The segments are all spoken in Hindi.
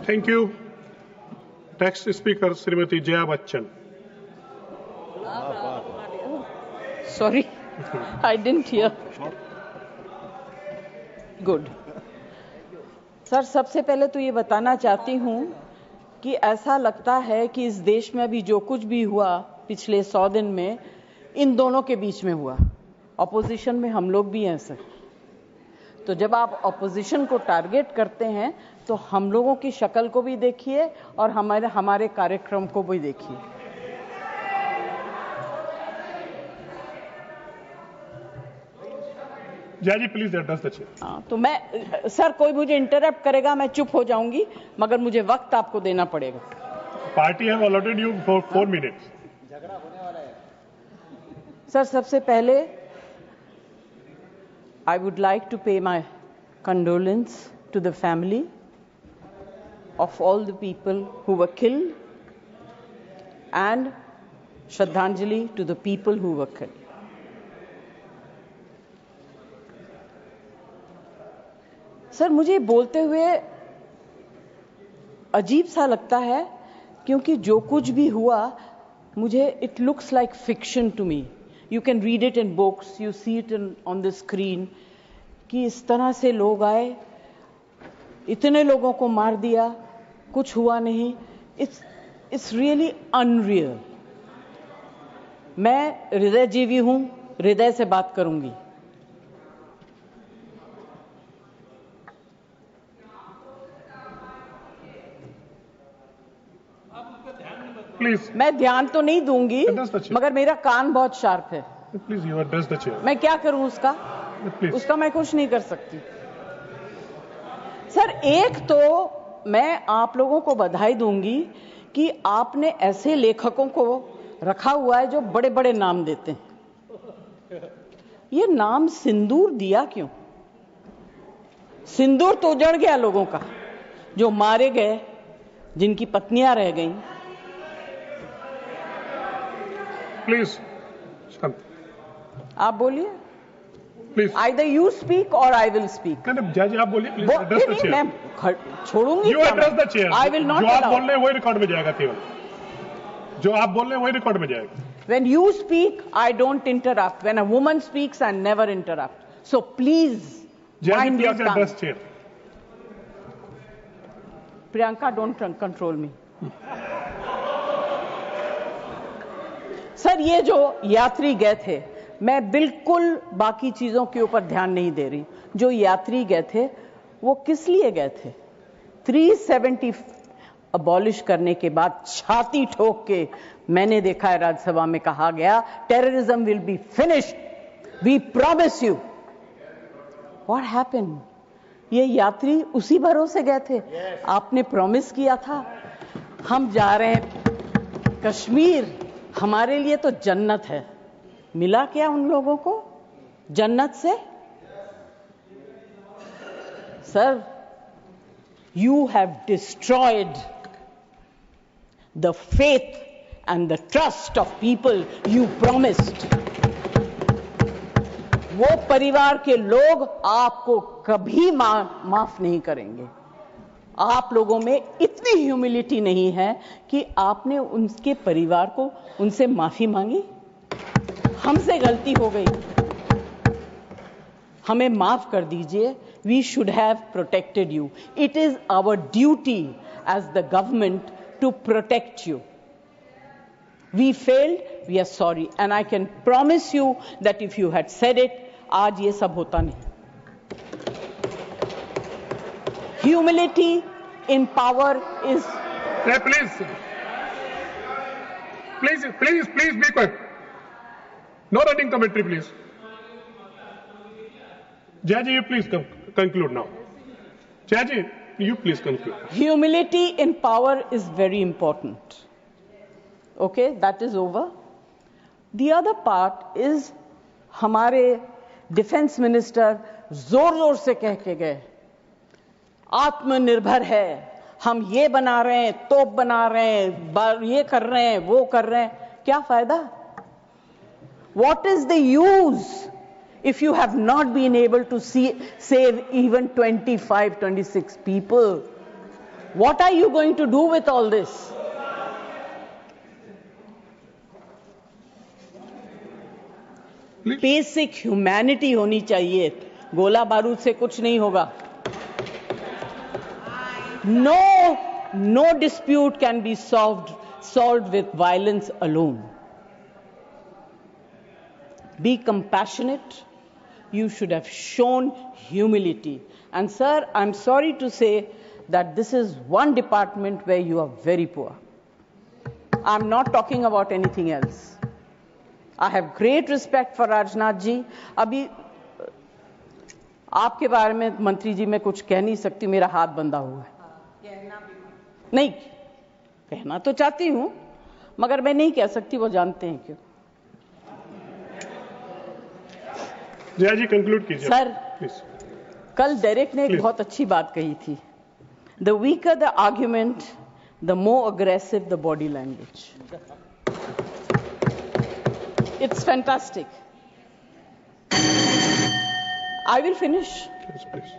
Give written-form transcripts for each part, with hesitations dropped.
Thank you. Next speaker, Srimati Jaya Bachchan. Sorry, I didn't hear. Good. Sir, सबसे पहले तो ये बताना चाहती हूँ कि ऐसा लगता है कि इस देश में अभी जो कुछ भी हुआ पिछले 100 दिन में इन दोनों के बीच में हुआ। ऑपोजिशन में हम लोग भी हैं सर। तो जब आप ऑपोजिशन को टारगेट करते हैं तो हम लोगों की शक्ल को भी देखिए और हमारे कार्यक्रम को भी देखिए। जय जी, प्लीज एड्रेस द चेयर। तो मैं सर, कोई मुझे इंटरप्ट करेगा मैं चुप हो जाऊंगी, मगर मुझे वक्त आपको देना पड़ेगा। Party have allotted you for 4 minutes. झगड़ा होने वाला है। सर, सबसे पहले I would like to pay my condolence to the family of all the people who were killed and Shraddhanjali to the people who were killed. Sir, मुझे बोलते हुए अजीब सा लगता है क्योंकि जो कुछ भी हुआ मुझे it looks like fiction to me. You can read it in books, you see it on the screen कि इस तरह से लोग आए, इतने लोगों को मार दिया, कुछ हुआ नहीं। It's really unreal. मैं हृदयजीवी हूं, हृदय से बात करूंगी। प्लीज। मैं ध्यान तो नहीं दूंगी, मगर मेरा कान बहुत शार्प है। Please you address the chair. मैं क्या करूं उसका? उसका मैं कुछ नहीं कर सकती। सर, एक तो मैं आप लोगों को बधाई दूंगी कि आपने ऐसे लेखकों को रखा हुआ है जो बड़े बड़े नाम देते हैं। ये नाम सिंदूर दिया क्यों? सिंदूर तो उजड़ गया लोगों का, जो मारे गए, जिनकी पत्नियां रह गईं। प्लीज आप बोलिए। Please. Either you speak or I will speak. नहीं, जय जी आप बोलिए। Please address the chair. मैं छोड़ूंगी। You address the chair. I will not जो आप allow. बोल रहे हैं वही रिकॉर्ड में जाएगा। केवल जो आप बोल रहे हैं वही रिकॉर्ड में जाएगा। When you speak, I don't interrupt. When a woman speaks, I never interrupt. So please mind your tongue. Address chair. Priyanka, don't control me. Sir, ये जो यात्री गए थे, मैं बिल्कुल बाकी चीजों के ऊपर ध्यान नहीं दे रही। जो यात्री गए थे वो किस लिए गए थे? 370 अबॉलिश करने के बाद छाती ठोक के मैंने देखा है राज्यसभा में कहा गया, terrorism will be finished, we promise you. What happened? ये यात्री उसी भरोसे गए थे। आपने प्रॉमिस किया था हम जा रहे हैं कश्मीर, हमारे लिए तो जन्नत है। मिला क्या उन लोगों को जन्नत से? Sir, you have destroyed the faith and the trust of people you promised. वो परिवार के लोग आपको कभी माफ नहीं करेंगे। आप लोगों में इतनी ह्यूमिलिटी नहीं है कि आपने उनके परिवार को उनसे माफी मांगी। हमसे गलती हो गई, हमें माफ कर दीजिए। We should have protected you. It is our duty as the government to protect you. We failed, we are sorry. And I can promise you that if you had said it, आज ये सब होता नहीं। Humility in power is... Hey, please be quiet. No running commentary, please. Jaji, you please conclude now. Jaji, you please conclude. Humility in power is very important. Okay, that is over. The other part is हमारे डिफेंस मिनिस्टर जोर जोर से कह के गए आत्मनिर्भर है, हम ये बना रहे हैं, तोप बना रहे हैं, ये कर रहे हैं, वो कर रहे हैं। क्या फायदा? What is the use if you have not been able to save even 25, 26 people? What are you going to do with all this? Basic humanity होनी चाहिए. गोला बारूद से कुछ नहीं होगा. No dispute can be solved with violence alone. Be compassionate. You should have shown humility. And sir, I'm sorry to say that this is one department where you are very poor. I'm not talking about anything else. I have great respect for Rajnath ji. अभी आपके बारे में मंत्री जी मैं कुछ कह नहीं सकती, मेरा हाथ बंधा हुआ है. नहीं कहना तो चाहती हूं, मगर मैं नहीं कह सकती, वो जानते हैं क्यों. जया जी कंक्लूड कीजिए सर, प्लीज. कल डेरेक ने एक बहुत अच्छी बात कही थी. The weaker the argument, the more aggressive the body language. It's fantastic. I will finish. Yes, please.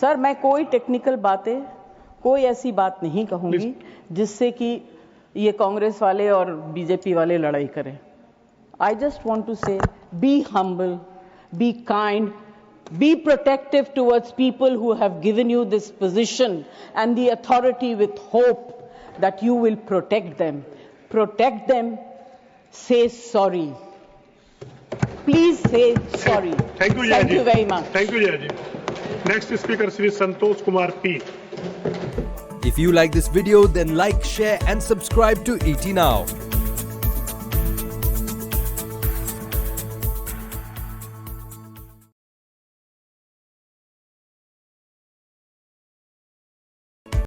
Sir, मैं कोई टेक्निकल बातें, कोई ऐसी बात नहीं कहूंगी जिससे कि ये कांग्रेस वाले और बीजेपी वाले लड़ाई करें. I just want to say, be humble, be kind, be protective towards people who have given you this position and the authority with hope that you will protect them. Protect them. Say sorry. Please say sorry. Thank you, Jaya ji. Thank you very much. Thank you, Jaya ji. Next speaker, Shri Santosh Kumar P. If you like this video, then like, share and subscribe to ET Now.